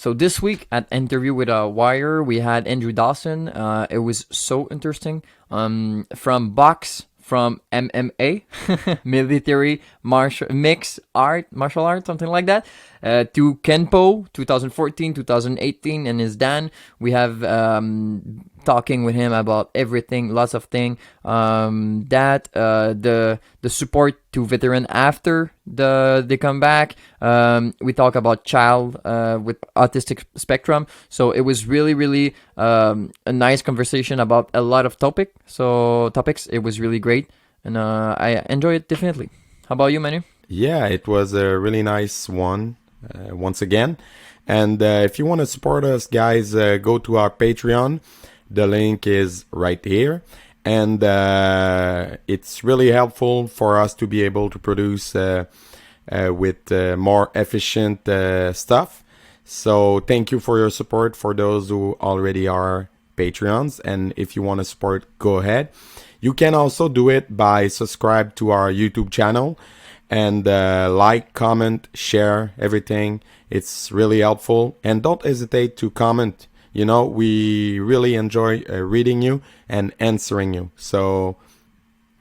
So this week at Interview with a Wire, we had Andrew Dawson. It was so interesting. From box, from MMA, military, martial art, something like that, to Kenpo, 2014, 2018, and his Dan. We have talking with him about everything, lots of things. The support to veteran after they come back. We talk about child with autistic spectrum. So it was really a nice conversation about a lot of topics. It was really great, and I enjoy it definitely. How about you, Manu? Yeah, it was a really nice one once again. And if you want to support us, guys, go to our Patreon. The link is right here. And it's really helpful for us to be able to produce with more efficient stuff. So thank you for your support for those who already are Patreons. And if you want to support, go ahead. You can also do it by subscribe to our YouTube channel and like, comment, share everything. It's really helpful. And don't hesitate to comment. You know, we really enjoy reading you and answering you. So,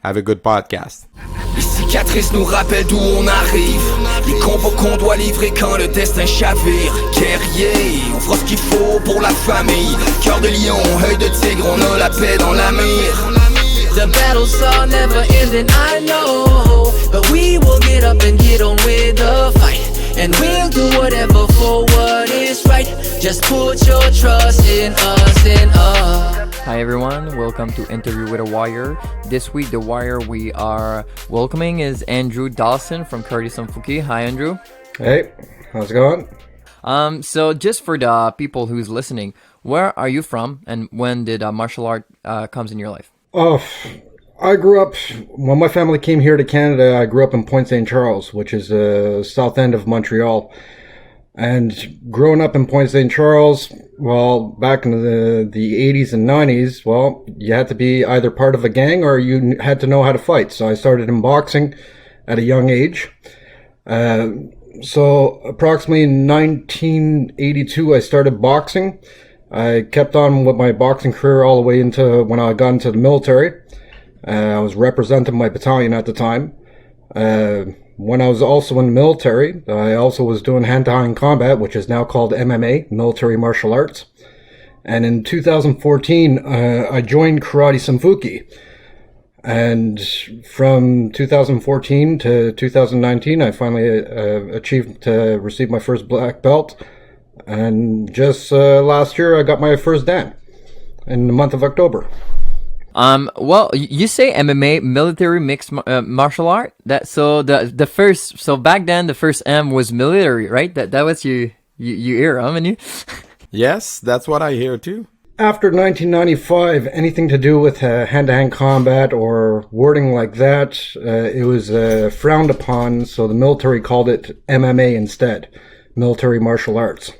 have a good podcast. Les cicatrices nous rappellent d'où on arrive. Les combats qu'on doit livrer quand le destin chavire. Guerrier, on fera ce qu'il faut pour la famille. Cœur de lion, œil de tigre, on a la paix dans la mire. The battles are never ending, I know. But we will get up and get on with the fight. And we'll do whatever for what is right. Just put your trust in us, in us. Hi everyone, welcome to Interview with a Wire. This week, the Wire we are welcoming is Andrew Dawson from Karate Sunfuki. Hi Andrew. Hey, how's it going? So just for the people who's listening, where are you from and when did martial art comes in your life? Oh, I grew up, when my family came here to Canada, I grew up in Pointe St. Charles, which is the south end of Montreal. And growing up in Pointe St. Charles, well, back in the 80s and 90s, well, you had to be either part of a gang or you had to know how to fight. So I started in boxing at a young age. So approximately in 1982, I started boxing. I kept on with my boxing career all the way into when I got into the military. I was representing my battalion at the time. When I was also in the military, I also was doing hand-to-hand combat, which is now called MMA, Military Martial Arts. And in 2014, I joined Karate Sunfuki. And from 2014 to 2019, I finally achieved to receive my first black belt. And just last year, I got my first Dan in the month of October. Well, you say MMA, military mixed martial art. The first, so back then the first M was military, right? That was you hear, Manu? Yes, that's what I hear too. After 1995, anything to do with hand-to-hand combat or wording like that, it was frowned upon. So the military called it MMA instead, military martial arts.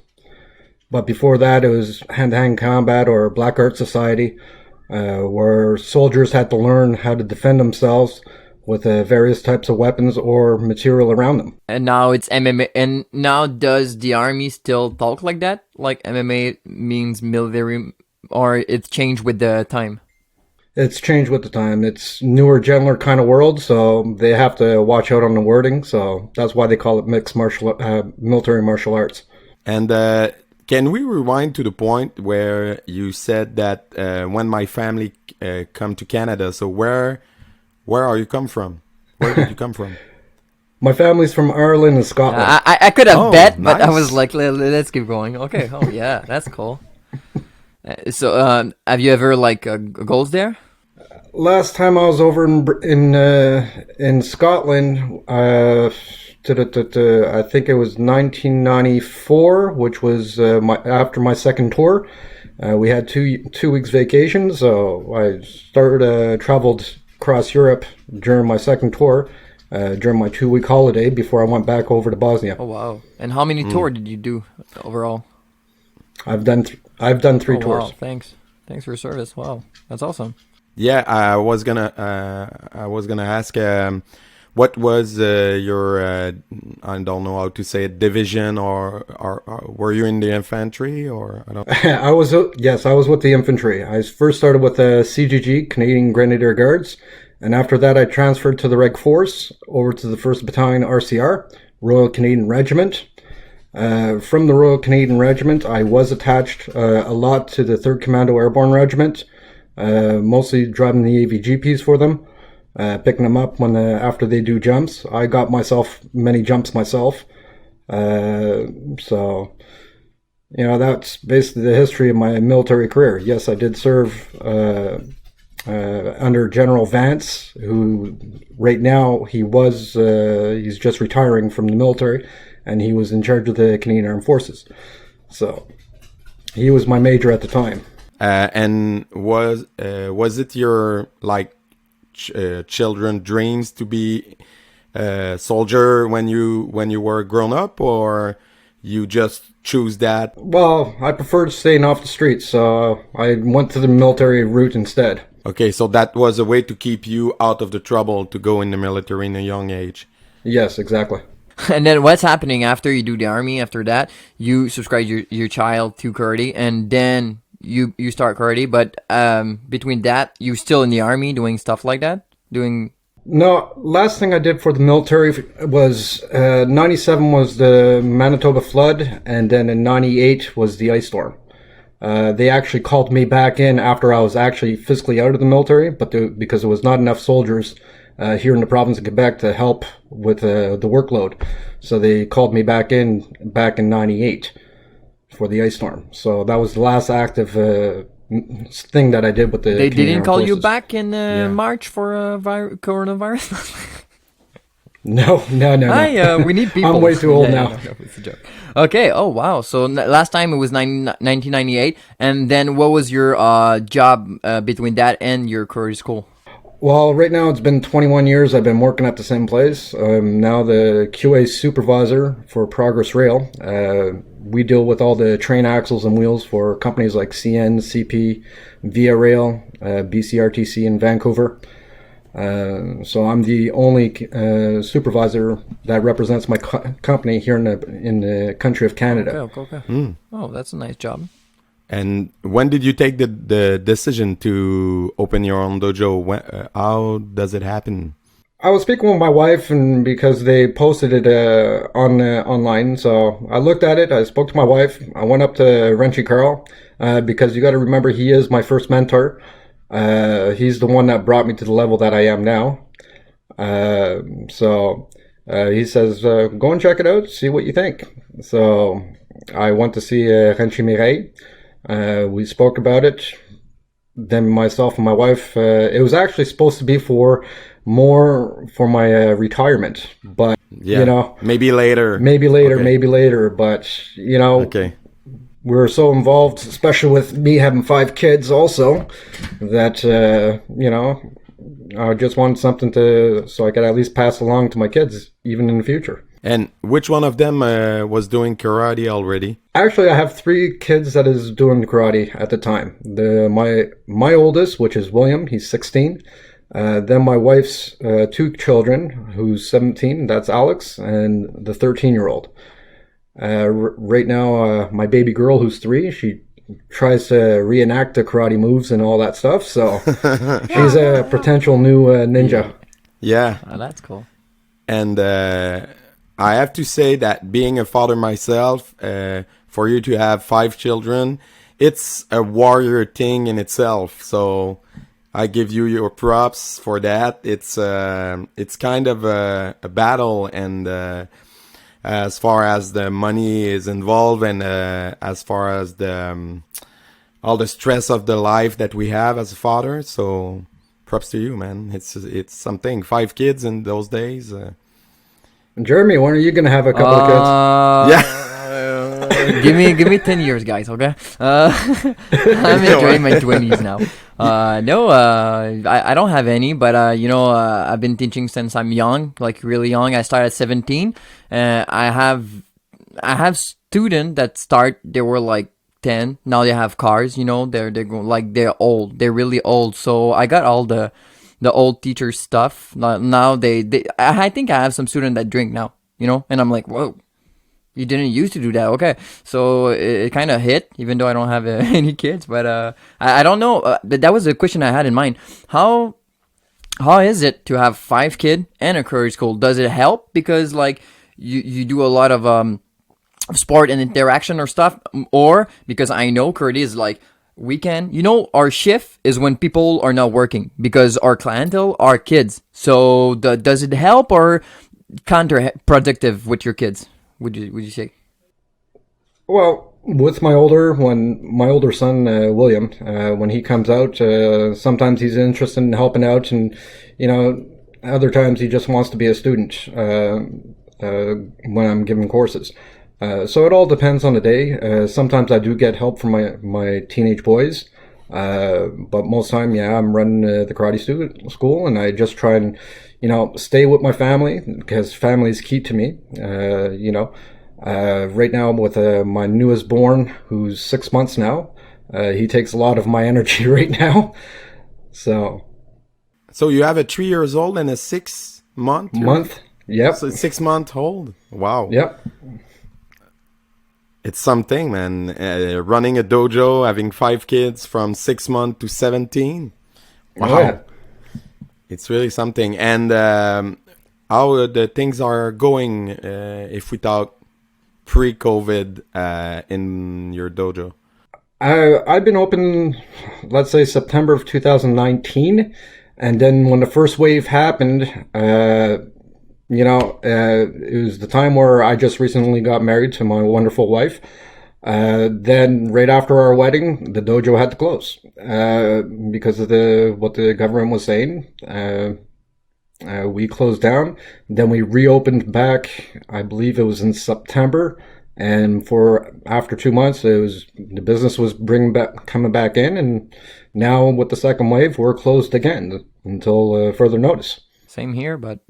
But before that, it was hand-to-hand combat or black art society. Where soldiers had to learn how to defend themselves with various types of weapons or material around them. And now it's MMA. And now does the army still talk like that? Like MMA means military, or it's changed with the time? It's changed with the time. It's newer, gentler kind of world, so they have to watch out on the wording. So that's why they call it mixed military martial arts. And can we rewind to the point where you said that when my family come to Canada? So where are you come from? Where did you come from? My family's from Ireland and Scotland. I could have bet, but nice. I was like, let's keep going. Okay. Oh yeah, that's cool. So have you ever goals there? Last time I was over in Scotland. I think it was 1994, which was after my second tour. We had two weeks vacation, so I traveled across Europe during my second tour, during my 2-week holiday before I went back over to Bosnia. Oh wow! And how many tours did you do overall? I've done 3 tours. Wow, thanks for your service. Wow, that's awesome. Yeah, I was gonna ask. what was your I don't know how to say it, division, or were you in the infantry, or I don't? I was with the infantry. I first started with the CGG, Canadian Grenadier Guards, and after that I transferred to the Reg Force, over to the 1st Battalion RCR, Royal Canadian Regiment. From the Royal Canadian Regiment, I was attached a lot to the 3rd Commando Airborne Regiment, mostly driving the AVGPs for them, picking them up when after they do jumps. I got myself many jumps myself, so that's basically the history of my military career. Yes, I did serve under General Vance, who right now he's just retiring from the military, and he was in charge of the Canadian Armed Forces. So he was my major at the time. And was it your children dreams to be a soldier when you were grown up, or you just choose that? Well, I preferred staying off the streets, so I went to the military route instead. Okay, so that was a way to keep you out of the trouble to go in the military in a young age. Yes, exactly. And then what's happening after you do the army? After that, you subscribe your child to karate, and then you start karate. But between that, you still in the army doing stuff like that? No, last thing I did for the military was 97 was the Manitoba flood, and then in 98 was the ice storm. They actually called me back in after I was actually physically out of the military, but because there was not enough soldiers here in the province of Quebec to help with the workload. So they called me back in 98 for the ice storm. So that was the last active thing that I did with the They Canadian didn't Armed call you Forces. back in March for coronavirus? No. Hi, we need people. I'm way too old now. No, it's a joke. Okay, oh wow. So last time it was 1998, and then what was your job between that and your career school? Well, right now it's been 21 years I've been working at the same place. I'm now the QA supervisor for Progress Rail. We deal with all the train axles and wheels for companies like CN, CP, Via Rail, BCRTC in Vancouver. So I'm the only supervisor that represents my company here in the country of Canada. Okay. Oh, that's a nice job. And when did you take the decision to open your own dojo? How does it happen? I was speaking with my wife, and because they posted it online, so I looked at it. I spoke to my wife. I went up to Renchi Carl because you got to remember he is my first mentor. He's the one that brought me to the level that I am now. So he says, go and check it out, see what you think. So I went to see Renchi Mireille. We spoke about it. Then myself and my wife, it was actually supposed to be for my retirement, but maybe later, but okay. We're so involved, especially with me having 5 kids also, that I just wanted something so I could at least pass along to my kids even in the future. And which one of them was doing karate already? Actually, I have 3 kids that is doing karate at the time. My oldest, which is William, he's 16. Then my wife's 2 children, who's 17, that's Alex, and the 13-year-old. Right now, my baby girl, who's 3, she tries to reenact the karate moves and all that stuff. So she's a potential new ninja. Yeah. Oh, that's cool. And I have to say that being a father myself, for you to have 5 children, it's a warrior thing in itself. So I give you your props for that. It's kind of a battle, and as far as the money is involved, and as far as the all the stress of the life that we have as a father. So props to you, man. It's something. 5 kids in those days. Jeremy, when are you gonna have a couple of Yeah. give me 10 years, guys. Okay. I'm enjoying my 20s now. No, I don't have any, but I've been teaching since I'm young, like really young. I started at 17. I have students that they were like 10. Now they have cars. They're old. They're really old. So I got all the the old teacher stuff. Now I think I have some students that drink now, you know, and I'm like, whoa, you didn't used to do that. Okay, so it kind of hit, even though I don't have any kids. But I don't know. That was a question I had in mind. How is it to have 5 kids and a karate school? Does it help because like you do a lot of sport and interaction or stuff, or because I know karate is like weekend, you know, our shift is when people are not working because our clientele are kids. So does it help or counterproductive with your kids, would you say? Well, with my older son, William, when he comes out, sometimes he's interested in helping out, and, you know, other times he just wants to be a student when I'm giving courses. So it all depends on the day. Sometimes I do get help from my teenage boys, but most time, yeah, I'm running the karate school, and I just try and, you know, stay with my family because family is key to me, you know. Right now with my newest born, who's 6 months now, he takes a lot of my energy right now. So you have a 3 years old and a 6 month? Yep. So 6 month old? Wow. Yep. It's something, man. Running a dojo, having 5 kids from 6 months to 17. Wow. Oh, yeah. It's really something. And how the things are going if we talk pre-COVID in your dojo? I've been open, let's say September of 2019, and then when the first wave happened, you know, it was the time where I just recently got married to my wonderful wife. Then right after our wedding, the dojo had to close because of what the government was saying. We closed down. Then we reopened back. I believe it was in September, and after 2 months, the business was coming back in, and now with the second wave, we're closed again until further notice. Same here, but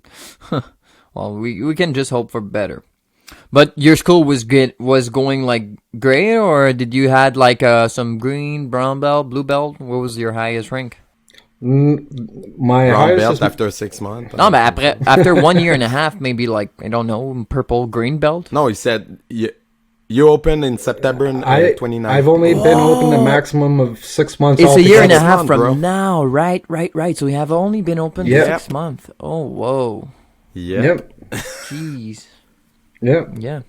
well, we can just hope for better. But your school was going like great, or did you had like some green, brown belt, blue belt? What was your highest rank? My brown highest belt is, after 6 months. No, but after 1 year and a half, maybe like, I don't know, purple, green belt. No, he said you opened in September 29th. I've only been open a maximum of 6 months. It's a year and a Six half months, from bro. now, right? So we have only been open Yep. 6 months. Oh, whoa, Yep. jeez, Yep. yeah.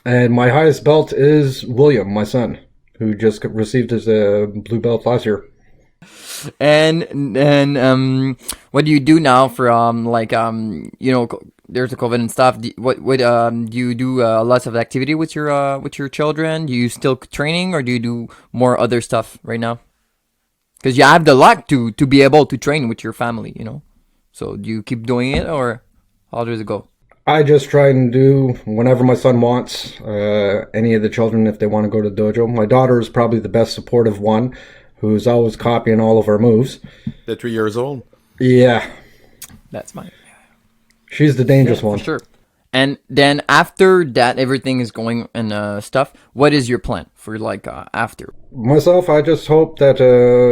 And my highest belt is William, my son, who just received his blue belt last year. And what do you do now for you know, there's the COVID and stuff. What do you do lots of activity with your children? Do you still training, or do you do more other stuff right now? Because you have the luck to be able to train with your family, you know. So do you keep doing it, or how does it go? I just try and do whenever my son wants, any of the children, if they want to go to the dojo. My daughter is probably the best supportive one, who's always copying all of our moves. The 3 years old. Yeah, That's mine. she's the dangerous one. For sure. And then after that, everything is going and stuff. What is your plan for like after? Myself, I just hope that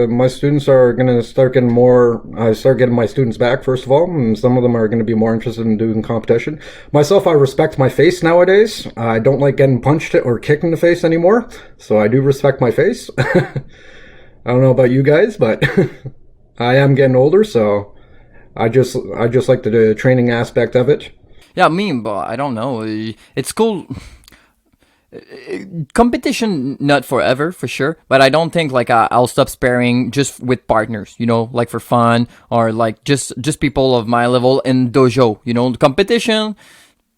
my students are going to start getting more. I start getting my students back, first of all, and some of them are going to be more interested in doing competition. Myself, I respect my face nowadays. I don't like getting punched or kicked in the face anymore, so I do respect my face. I don't know about you guys, but I am getting older, so I just like the training aspect of it. Yeah, me, but I don't know. It's cool. Competition, not forever, for sure. But I don't think like I'll stop sparring just with partners, you know, like for fun, or like just people of my level in dojo. You know, competition,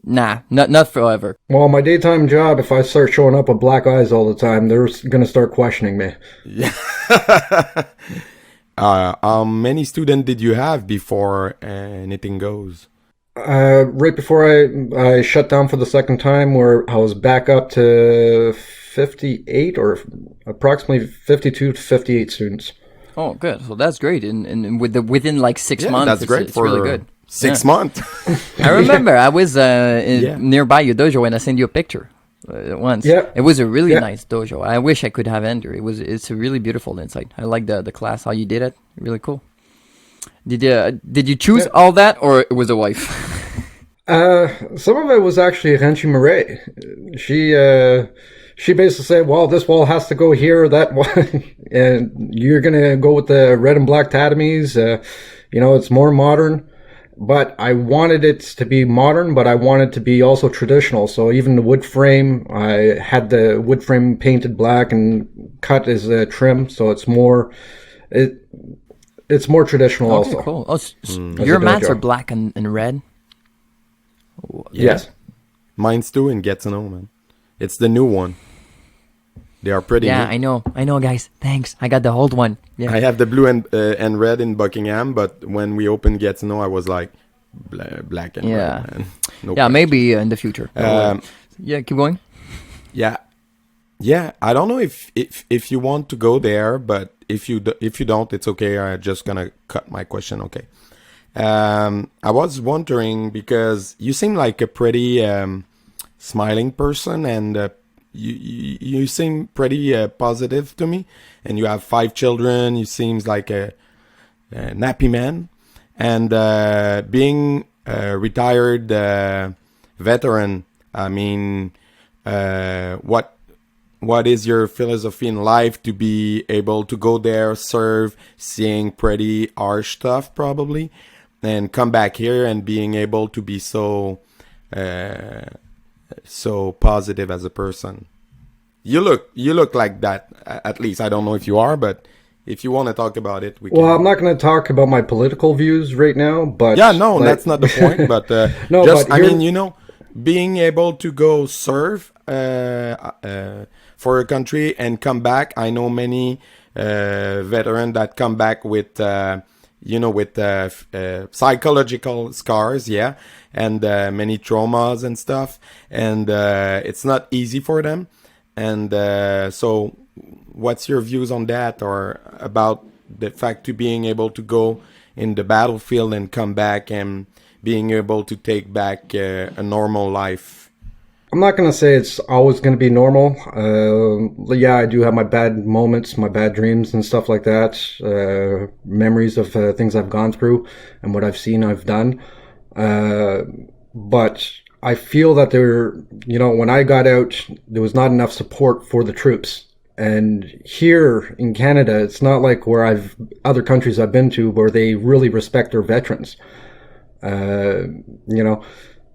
nah, not forever. Well, my daytime job, if I start showing up with black eyes all the time, they're going to start questioning me. Yeah. How many students did you have before anything goes? Right before I shut down for the second time, where I was back up to 58 or approximately 52 to 58 students. Oh, good. So that's great. And within like 6 months, That's great it's for really good. 6 months. I remember I was nearby your dojo and I sent you a picture once. Yeah. It was a really Yeah. nice dojo. I wish I could have entered. It's a really beautiful inside. I like the class, how you did it. Really cool. Did you choose all that, or it was a wife? Some of it was actually Renchi Murray. She basically said, well, this wall has to go here, that wall, and you're going to go with the red and black tatamis. It's more modern. But I wanted it to be modern, but I wanted it to be also traditional. So even the wood frame, I had the wood frame painted black and cut as a trim. So it's more traditional Okay, also. cool. Oh, your mats are black and red? Yes. Mine's too in Gatineau, man. It's the new one. They are pretty Yeah, new. I know, guys. Thanks. I got the old one. Yeah. I have the blue and red in Buckingham, but when we opened Gatineau, I was like black and red. Man. No question. Maybe in the future. Yeah, keep going. Yeah. I don't know if you want to go there, but if you don't, it's okay. I'm just gonna cut my question. Okay. I was wondering because you seem like a pretty smiling person, and you seem pretty positive to me, and you have 5 children. You seems like a nappy man, and being a retired veteran. I mean, what is your philosophy in life to be able to go there, serve, seeing pretty harsh stuff probably, and come back here and being able to be so positive as a person? You look like that, at least. I don't know if you are, but if you want to talk about it, we can. Well, I'm not going to talk about my political views right now, but that's not the point. But no, just, but I mean, being able to go serve for a country and come back. I know many veterans that come back with psychological scars, and many traumas and stuff, and it's not easy for them. And so what's your views on that, or about the fact to being able to go in the battlefield and come back and being able to take back a normal life? I'm not going to say it's always going to be normal. I do have my bad moments, my bad dreams and stuff like that. Memories of things I've gone through and what I've seen, I've done. But I feel that when I got out, there was not enough support for the troops. And here in Canada, it's not like other countries I've been to where they really respect their veterans.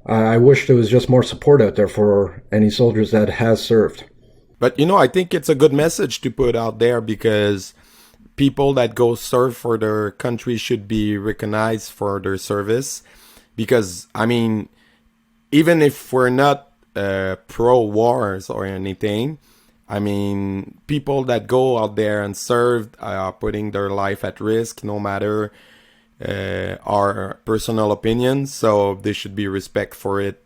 I wish there was just more support out there for any soldiers that has served. But, I think it's a good message to put out there, because people that go serve for their country should be recognized for their service. Because, I mean, even if we're not pro-wars or anything, I mean, people that go out there and serve are putting their life at risk, no matter our personal opinions, so there should be respect for it.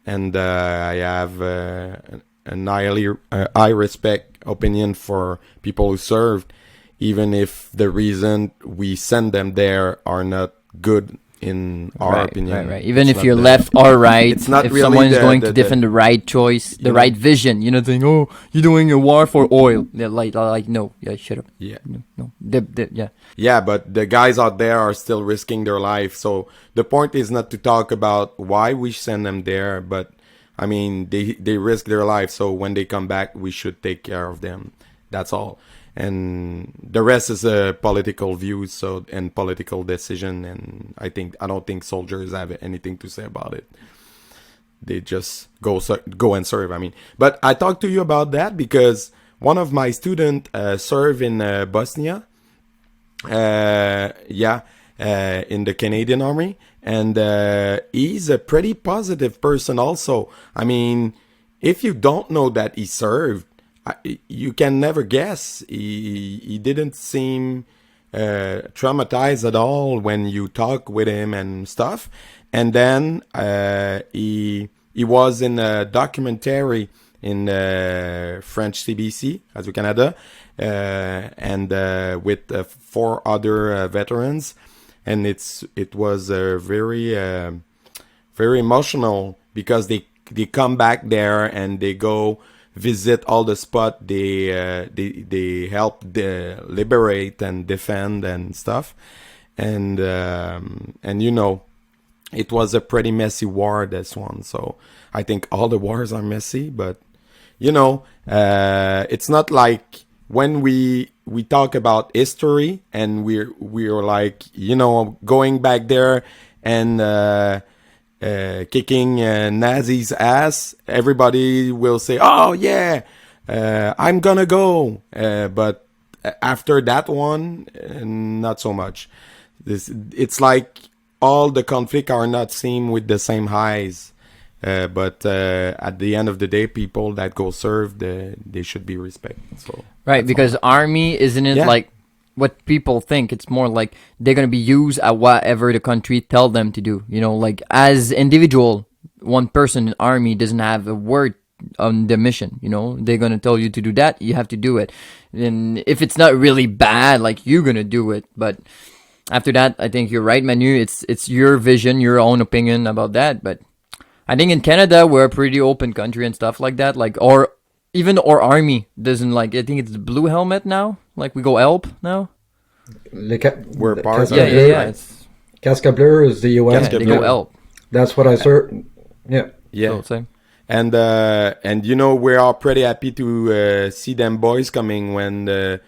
And I have an high respect opinion for people who served, even if the reason we send them there are not good in our opinion. Right. Even if you're left or right, it's not if really someone's going to defend the right choice, the right vision, saying, "Oh, you're doing a war for oil." They're like, no, shut up. Yeah. No. Yeah, but the guys out there are still risking their life. So the point is not to talk about why we send them there, but I mean, they risk their life. So when they come back, we should take care of them. That's all. And the rest is a political view, and political decision. And I don't think soldiers have anything to say about it. They just go and serve. I mean, but I talked to you about that because one of my students served in Bosnia. In the Canadian Army, and he's a pretty positive person also. I mean, if you don't know that he served, you can never guess. He didn't seem traumatized at all when you talk with him and stuff. And then he was in a documentary in French CBC, Radio Canada, and with 4 other veterans, and it was very very emotional, because they come back there and they go visit all the spot they help liberate and defend and stuff. and you know, it was a pretty messy war, this one. So I think all the wars are messy, but you know, it's not like when we talk about history and we're like, you know, going back there and kicking Nazis' ass, everybody will say, oh yeah, I'm gonna go, but after that one, not so much. It's like all the conflict are not seen with the same eyes, but at the end of the day, people that go serve, they should be respected. So Right, because army isn't it like what people think. It's more like they're gonna be used at whatever the country tell them to do. You know, like as individual, one person in army doesn't have a word on the mission. You know, they're gonna tell you to do that, you have to do it. And if it's not really bad, like you're gonna do it. But after that, I think you're right, Manu. It's your vision, your own opinion about that. But I think in Canada we're a pretty open country and stuff like that. Like even our army doesn't like. I think it's the blue helmet now. Like we go help now. we're part of Yeah, it. yeah, yeah. Right? It's, Casca Bleu is the UN. yeah, they go help. That's what I search. Yeah. Yeah. So, same. And you know, we are pretty happy to see them boys coming when the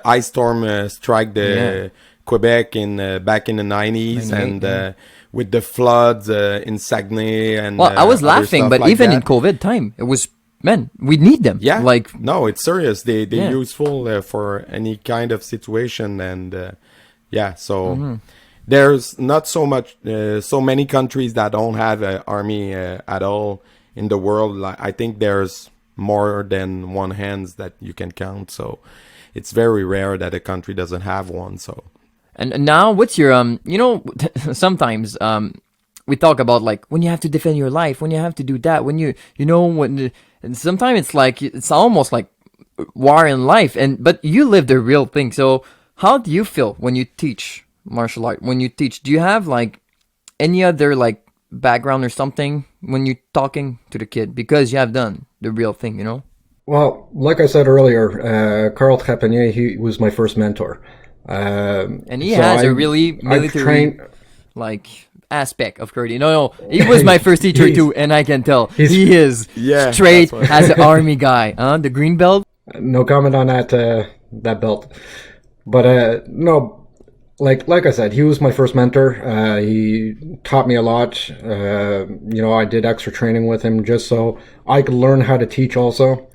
ice storm strike the Quebec in back in the 90s, and with the floods in Saguenay and Well, I was other laughing, stuff but like even that. in COVID time, it was we need them. Yeah, like no, it's serious. They're Yeah. useful for any kind of situation, and yeah, so Mm-hmm. there's not so much, so many countries that don't have an army at all in the world. Like, I think there's more than one hands that you can count. So it's very rare that a country doesn't have one. So and now what's your you know sometimes we talk about like when you have to defend your life, when you have to do that, when you know when, and sometimes it's like it's almost like war in life, but you live the real thing. So how do you feel when you teach martial art? When you teach, do you have like any other like background or something when you're talking to the kid, because you have done the real thing, you know? Well, like I said earlier, Carl Trepanier, he was my first mentor. And he has a really I've military trained, like aspect of karate. No, he was my first teacher too, and I can tell he is Yeah, straight that's as an army guy. The green belt. no comment on that that belt, but no, like I said, he was my first mentor. He taught me a lot. You know, I did extra training with him just so I could learn how to teach also.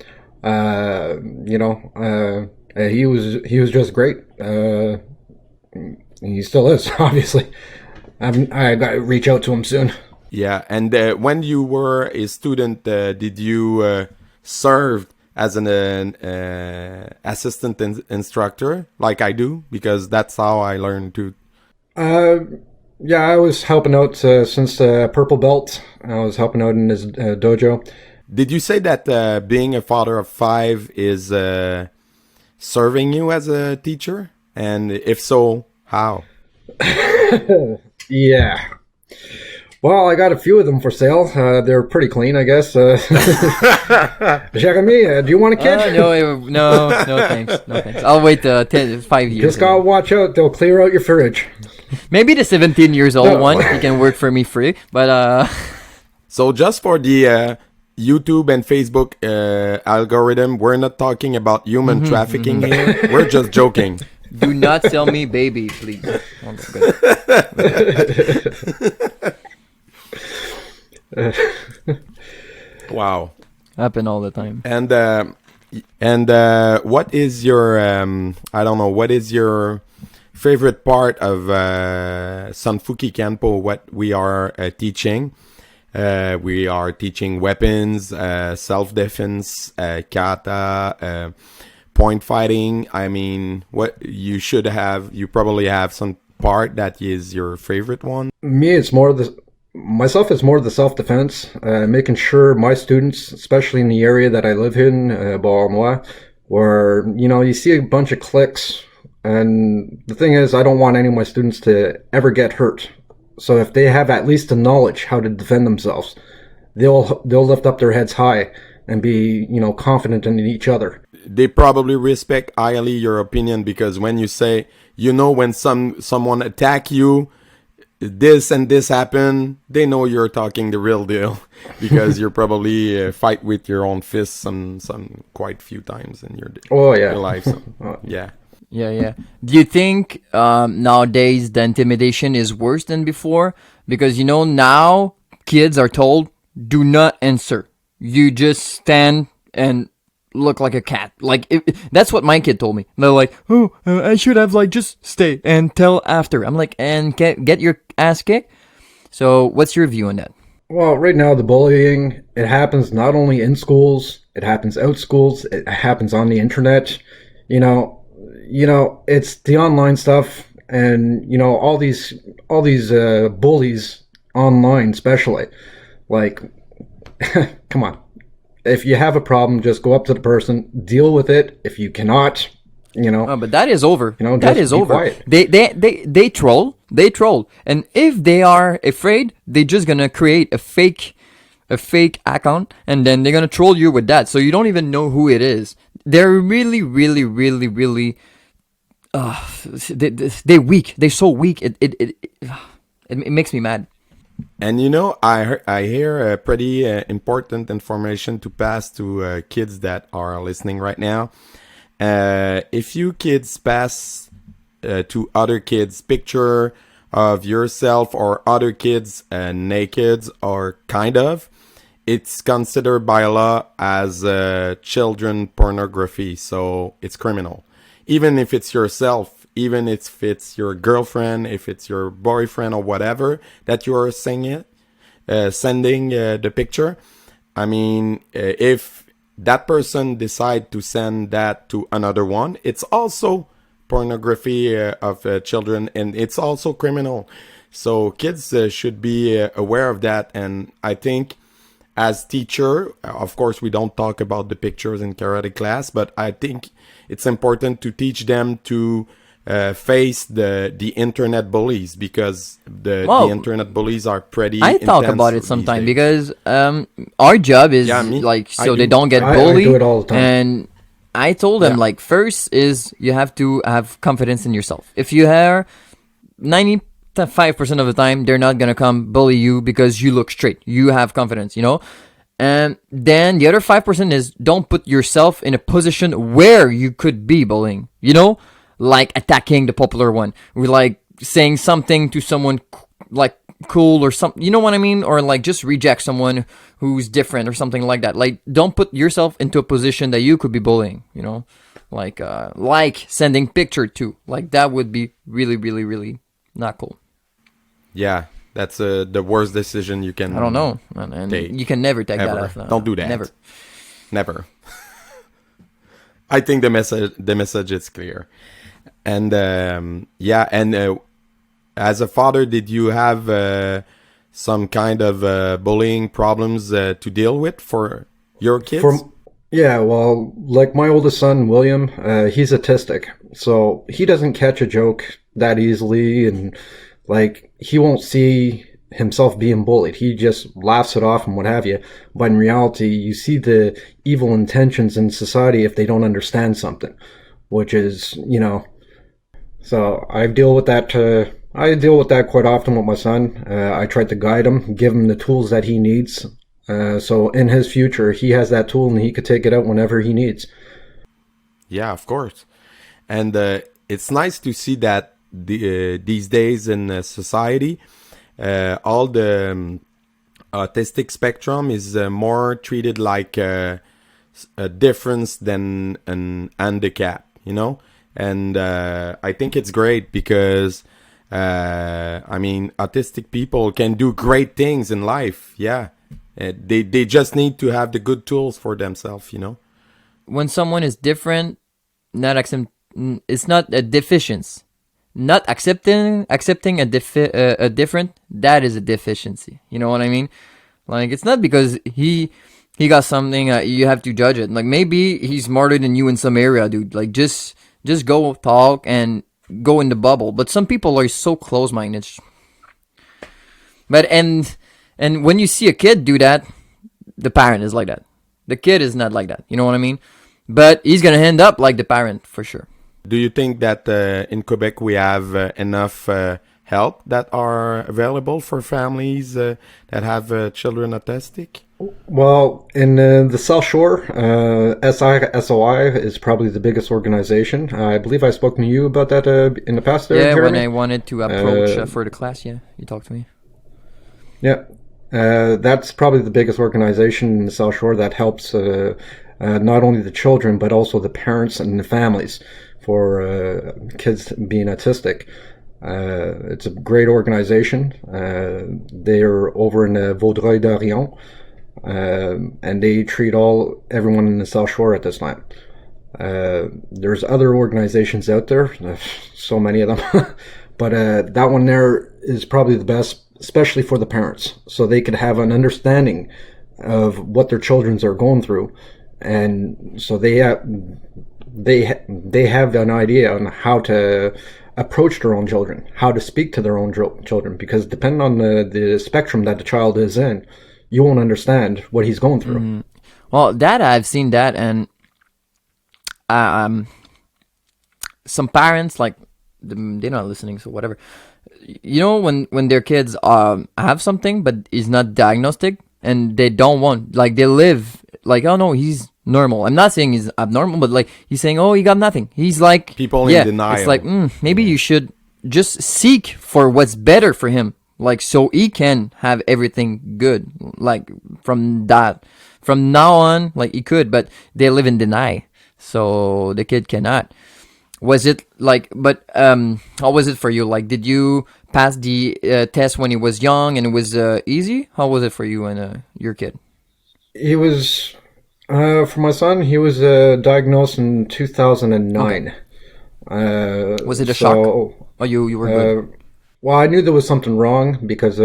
You know, he was just great. He still is, obviously. I got to reach out to him soon. yeah, and when you were a student, did you serve as an assistant instructor like I do? Because that's how I learned to. Yeah, I was helping out since purple belt. I was helping out in his dojo. Did you say that being a father of 5 is serving you as a teacher? And if so, how? Yeah. Well, I got a few of them for sale. They're pretty clean, I guess. Jeremy, do you want a kid? No, thanks. No thanks. I'll wait 5 years. Just gotta watch out. They'll clear out your fridge. Maybe the 17 years old one, he can work for me free. But So just for the YouTube and Facebook algorithm, we're not talking about human trafficking here. We're just joking. do not sell me baby, please. Okay, good. Wow. Happen all the time. And what is your I don't know, what is your favorite part of Sunfuki Kenpo? What we are teaching? We are teaching weapons, self-defense, kata, point fighting. I mean, what you should have, you probably have some part that is your favorite one. Me, it's more it's more the self-defense, making sure my students, especially in the area that I live in, Beauharnois, where, you know, you see a bunch of cliques, and the thing is, I don't want any of my students to ever get hurt. So if they have at least the knowledge how to defend themselves, they'll lift up their heads high and be, you know, confident in each other. they probably respect highly your opinion, because when you say, when someone attack you, this and this happen, they know you're talking the real deal, because you're probably fight with your own fists some quite few times in your life. So, yeah. Yeah. Do you think nowadays the intimidation is worse than before? Because now kids are told, do not answer. You just stand and look like a cat. Like that's what my kid told me. They're like, oh, I should have just stay and tell after. I'm like, and get your ass kicked. So what's your view on that? Well, right now the bullying, it happens not only in schools, it happens out schools, it happens on the internet. It's the online stuff, and all these bullies online, especially. Like, come on. If you have a problem, just go up to the person, deal with it. If you cannot, Oh, but that is over. That is over. Quiet. They troll. They troll. And if they are afraid, they're just gonna create a fake account, and then they're gonna troll you with that. So you don't even know who it is. They're really, really, really, really. They're weak. They're so weak. It makes me mad. And I hear pretty important information to pass to kids that are listening right now. If you kids pass to other kids picture of yourself or other kids naked or it's considered by law as children pornography, so it's criminal. Even if it's yourself, even if it's your girlfriend, if it's your boyfriend or whatever that you are sending the picture. I mean, if that person decide to send that to another one, it's also pornography of children, and it's also criminal. So kids should be aware of that. And I think as teacher, of course, we don't talk about the pictures in karate class, but I think it's important to teach them to face the internet bullies, because the internet bullies are pretty I talk about it sometimes, because our job is they don't get bullied. I do it all the time. And I told them first is you have to have confidence in yourself. If you are 95% of the time, they're not gonna come bully you because you look straight. You have confidence, And then the other 5% is don't put yourself in a position where you could be bullying, like attacking the popular one, or like saying something to someone like cool or something, you know what I mean? Or like just reject someone who's different or something like that. Like don't put yourself into a position that you could be bullying, like sending picture to, like that would be really, really, really not cool. Yeah. That's the worst decision you can. I don't know, and you can never take that off. Don't do that. Never. I think the message is clear, and as a father, did you have some kind of bullying problems to deal with for your kids? Well, like my oldest son, William, he's autistic, so he doesn't catch a joke that easily, and he won't see himself being bullied. He just laughs it off and what have you. But in reality, you see the evil intentions in society if they don't understand something, which is, So I deal with that. I deal with that quite often with my son. I try to guide him, give him the tools that he needs. So in his future, he has that tool and he could take it out whenever he needs. Yeah, of course. And it's nice to see that these days in society, all the autistic spectrum is more treated like a difference than an handicap, And I think it's great because, autistic people can do great things in life. Yeah, they just need to have the good tools for themselves, When someone is different, it's not a deficiency. Not accepting a different, that is a deficiency. You know what I mean? Like it's not because he got something you have to judge it. Like maybe he's smarter than you in some area, dude. Like just go talk and go in the bubble. But some people are so close-minded. But and when you see a kid do that, the parent is like that. The kid is not like that. You know what I mean? but he's gonna end up like the parent for sure. Do you think that in Quebec we have enough help that are available for families that have children autistic? Well, in the South Shore, SOI is probably the biggest organization. I believe I've spoken to you about that in the past. There, Yeah, Jeremy? when I wanted to approach for the class, yeah, you talked to me. Yeah, that's probably the biggest organization in the South Shore that helps not only the children but also the parents and the families for kids being autistic. It's a great organization. They're over in Vaudreuil-Dorion, and they treat everyone in the South Shore at this time. There's other organizations out there, so many of them, but that one there is probably the best, especially for the parents, so they could have an understanding of what their children are going through, and so they have an idea on how to approach their own children, how to speak to their own children, because depending on the spectrum that the child is in, you won't understand what he's going through. Mm-hmm. Well, that I've seen that, and some parents, like, they're not listening, so whatever. You know, when their kids have something but is not diagnostic, and they don't want, like, they live like, oh no, he's normal. I'm not saying he's abnormal, but like, he's saying, oh, he got nothing. He's like, people in denial. It's like, maybe you should just seek for what's better for him, like, so he can have everything good, like, from now on, like, he could, but they live in denial, so the kid cannot. Was it like, but how was it for you? Like, did you pass the test when he was young and it was easy? How was it for you and your kid? He was, for my son, he was diagnosed in 2009. Okay. Was it a shock? Oh, you were good. Well, I knew there was something wrong because,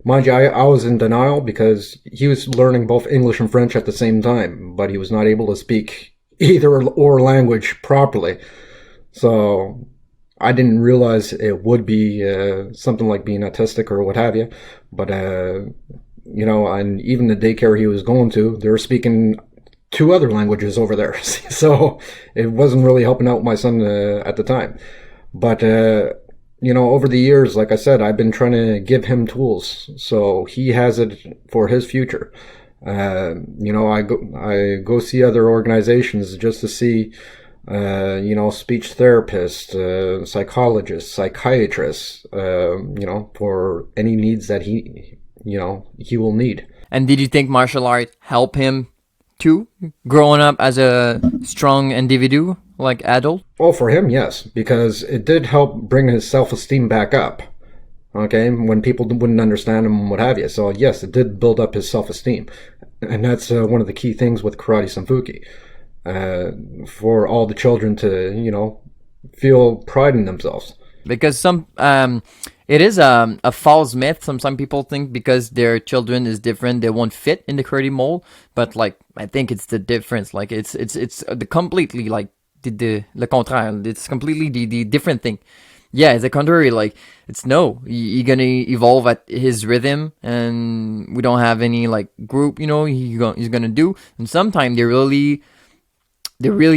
mind you, I was in denial because he was learning both English and French at the same time, but he was not able to speak either or language properly. So I didn't realize it would be something like being autistic or what have you. But, you know, and even the daycare he was going to, they were speaking 2 other languages over there. So it wasn't really helping out my son at the time. But, you know, over the years, like I said, I've been trying to give him tools so he has it for his future. You know, I go see other organizations just to see, you know, speech therapists, psychologists, psychiatrists, you know, for any needs that he will need. And did you think martial art help him too, growing up as a strong individual, like adult? Oh, for him, yes, because it did help bring his self-esteem back up. Okay, when people wouldn't understand him and what have you. So yes, it did build up his self-esteem. And that's one of the key things with Karate Sunfuki. For all the children to, you know, feel pride in themselves. Because it is a false myth. Some people think because their children is different, they won't fit in the karate mold. But like, I think it's the difference. Like it's the completely like the le contraire. It's completely the different thing. Yeah, it's the contrary. Like, it's no, you're gonna evolve at his rhythm, and we don't have any like group, you know, he's gonna do. And sometimes they really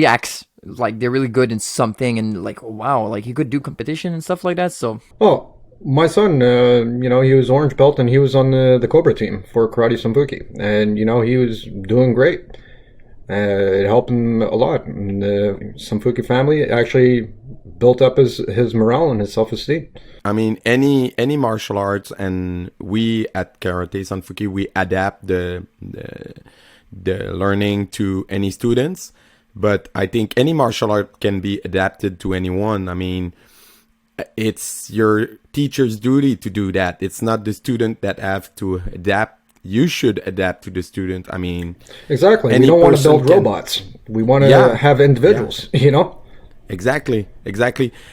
act like they're really good in something, and like, oh, wow, like he could do competition and stuff like that. So, oh, my son, you know, he was orange belt and he was on the Cobra team for Karate Sunfuki, and you know, he was doing great. It helped him a lot. And the Sunfuki family actually built up his morale and his self-esteem. I mean, any martial arts, and we at Karate Sunfuki, we adapt the learning to any students. But I think any martial art can be adapted to anyone. I mean, it's your teacher's duty to do that. It's not the student that have to adapt. You should adapt to the student. I mean, exactly. We don't want to build robots. We want to have individuals, you know? Exactly.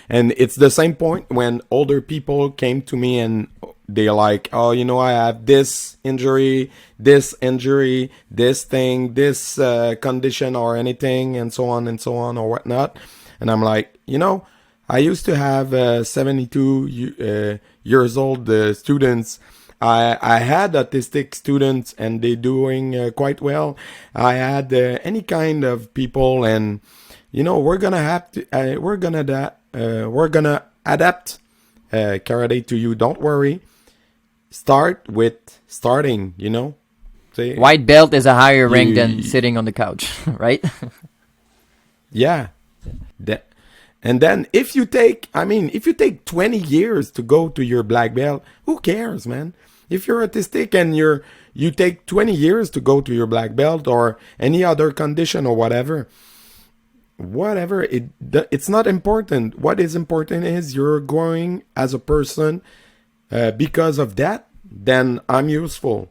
And it's the same point when older people came to me and they're like, oh, you know, I have this injury, this thing, this condition or anything, and so on or whatnot. And I'm like, you know, I used to have 72 years old students, I had autistic students and they doing quite well. I had any kind of people, and we're gonna have to we're gonna adapt karate to you. Don't worry. Start with starting. Say, White belt is a higher rank than sitting on the couch, right? Yeah. And then if you take 20 years to go to your black belt, who cares, man? If you're autistic and you take 20 years to go to your black belt or any other condition or whatever, it's not important. What is important is you're growing as a person. Because of that, then I'm useful.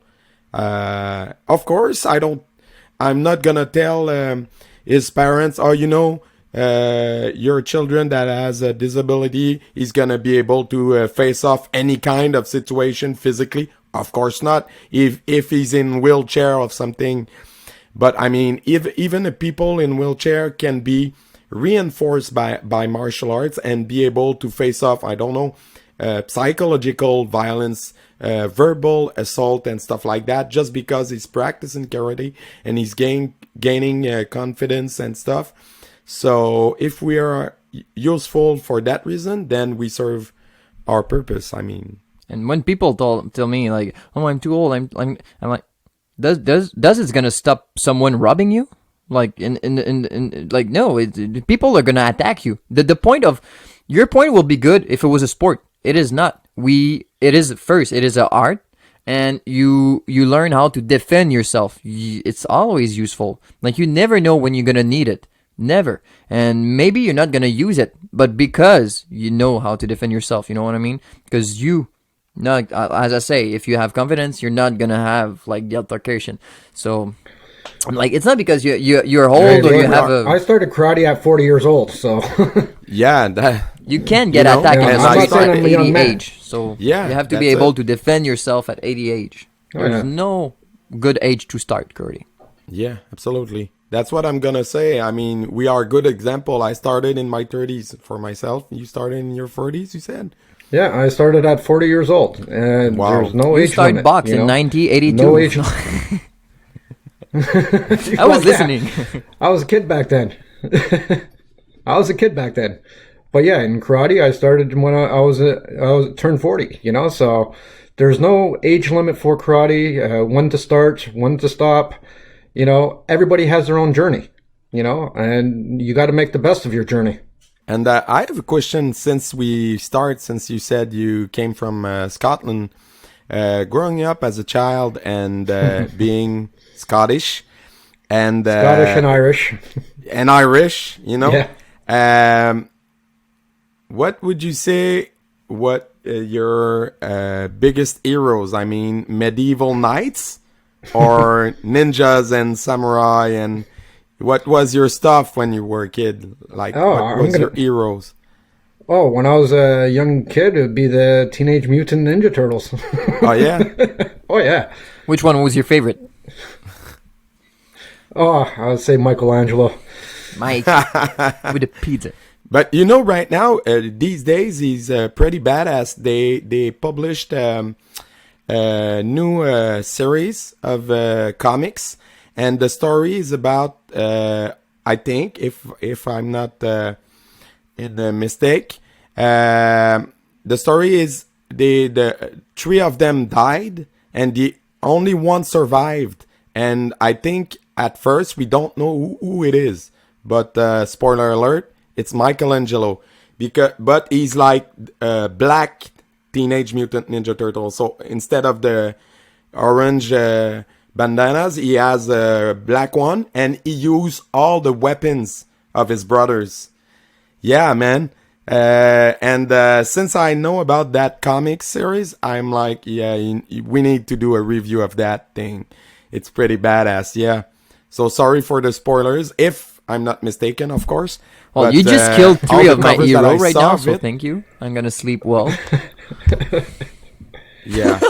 Of course, I'm not gonna tell his parents, your children that has a disability is gonna be able to face off any kind of situation physically. Of course not. If he's in wheelchair or something. But I mean, even the people in wheelchair can be reinforced by martial arts and be able to face off, psychological violence, verbal assault and stuff like that, just because he's practicing karate and he's gaining confidence and stuff. So if we are useful for that reason, then we serve our purpose. I mean, and when people tell me like, "Oh, I'm too old," I'm like, does it's gonna stop someone robbing you? Like like no, people are gonna attack you. The point of your point will be good if it was a sport. It is not. It is an art, and you learn how to defend yourself. It's always useful. Like you never know when you're gonna need it. Never. And maybe you're not gonna use it, but because you know how to defend yourself, you know what I mean? Because as I say, if you have confidence, you're not gonna have like the altercation. So, like, it's not because you're old or you have a. I started karate at 40 years old, so. Yeah, you can get attacked yeah, in the I'm not streets saying at I'm a young 80 man. age. So Yeah, you have to be that's able it. to defend yourself at 80 age. There's yeah. no good age to start karate. Yeah, absolutely. That's what I'm gonna say. I mean, we are a good example. I started in my 30s for myself. You started in your 40s, you said? Yeah, I started at 40 years old, and Wow. there's no You age started limit. box in 1982. No age. I was listening. I was a kid back then. But yeah, in karate, I started when I was turned 40. So there's no age limit for karate. When to start, when to stop. Everybody has their own journey. And you got to make the best of your journey. And I have a question since you said you came from Scotland, growing up as a child and Scottish being Scottish and Irish. and Irish, Yeah. What would you say? What your biggest heroes? I mean, medieval knights or ninjas and samurai? And what was your stuff when you were a kid? Like, what was your heroes? Oh, when I was a young kid, it would be the Teenage Mutant Ninja Turtles. Oh yeah. Oh yeah. Which one was your favorite? Oh, I would say Michelangelo. Mike with the pizza. But right now, these days, he's pretty badass. They published a new series of comics, and the story is about, I think, if I'm not in a mistake, the story is the three of them died, and the only one survived. And I think at first we don't know who it is, but spoiler alert. It's Michelangelo, but he's like black Teenage Mutant Ninja Turtle. So instead of the orange bandanas, he has a black one, and he used all the weapons of his brothers. Yeah, man. And since I know about that comic series, I'm like, yeah, we need to do a review of that thing. It's pretty badass, yeah. So sorry for the spoilers, if I'm not mistaken, of course. Well, But, you just killed all three the of my covers that hero I right saw now, of so it- thank you. I'm gonna sleep well. Yeah.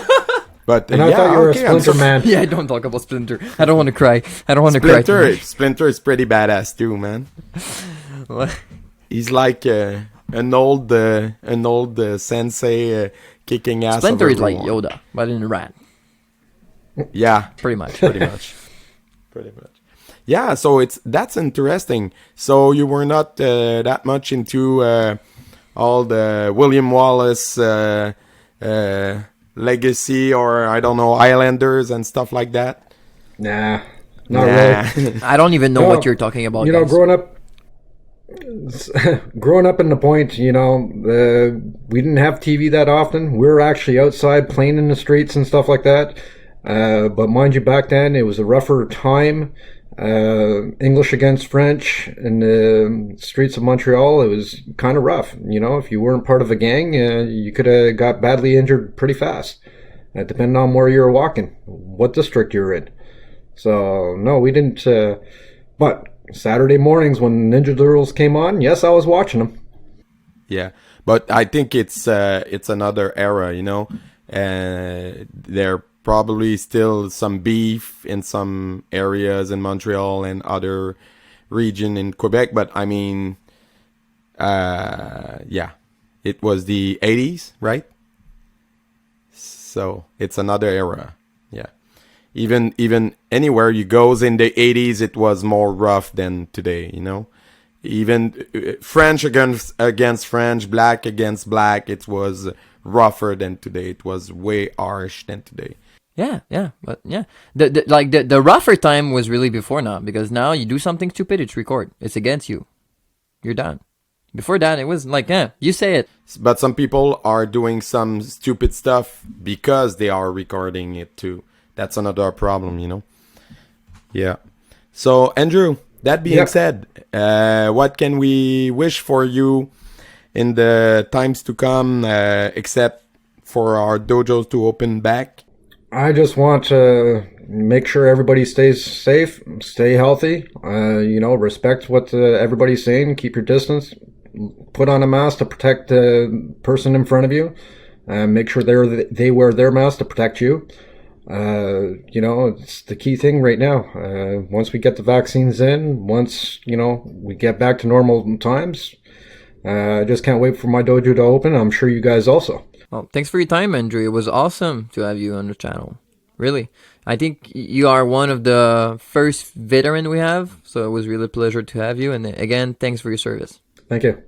But And I thought you were a I'm Splinter Man. Yeah, don't talk about Splinter. I don't want to cry. I don't want to cry. Splinter is pretty badass too, man. What? He's like an old sensei kicking ass. Splinter of is like everyone. Yoda, but in a rat, Yeah, pretty much. pretty much. Pretty much. Yeah, so that's interesting. So you were not that much into all the William Wallace legacy, or I don't know, Islanders and stuff like that. Nah, not Nah. really. I don't even know No, what you're talking about. You know, guys. growing up in the point, you know, we didn't have TV that often. We were actually outside playing in the streets and stuff like that. But mind you, back then it was a rougher time. English against French in the streets of Montreal, it was kind of rough. You know, if you weren't part of a gang, you could have got badly injured pretty fast, depending on where you were walking, what district you were in. So, no, we didn't. But Saturday mornings when Ninja Turtles came on, yes, I was watching them. Yeah, but I think it's another era, you know. There probably still some beef in some areas in Montreal and other region in Quebec, but I mean, yeah, it was the 80s, right? So it's another era. Yeah, even anywhere you goes in the 80s, it was more rough than today, you know. Even French against French, black against black, it was rougher than today. It was way harsh than today. Yeah, but yeah, the rougher time was really before now, because now you do something stupid, it's record, it's against you, you're done. Before that, it was like, yeah, you say it. But some people are doing some stupid stuff because they are recording it too. That's another problem, you know. Yeah. So Andrew, that being said, what can we wish for you in the times to come, except for our dojos to open back? I just want to make sure everybody stays safe, stay healthy, you know, respect what everybody's saying, keep your distance, put on a mask to protect the person in front of you, make sure they wear their mask to protect you. You know, it's the key thing right now. Once we get the vaccines in, once, you know, we get back to normal times, I just can't wait for my dojo to open. I'm sure you guys also. Well, thanks for your time, Andrew. It was awesome to have you on the channel. Really. I think you are one of the first veteran we have, so it was really a pleasure to have you. And again, thanks for your service. Thank you.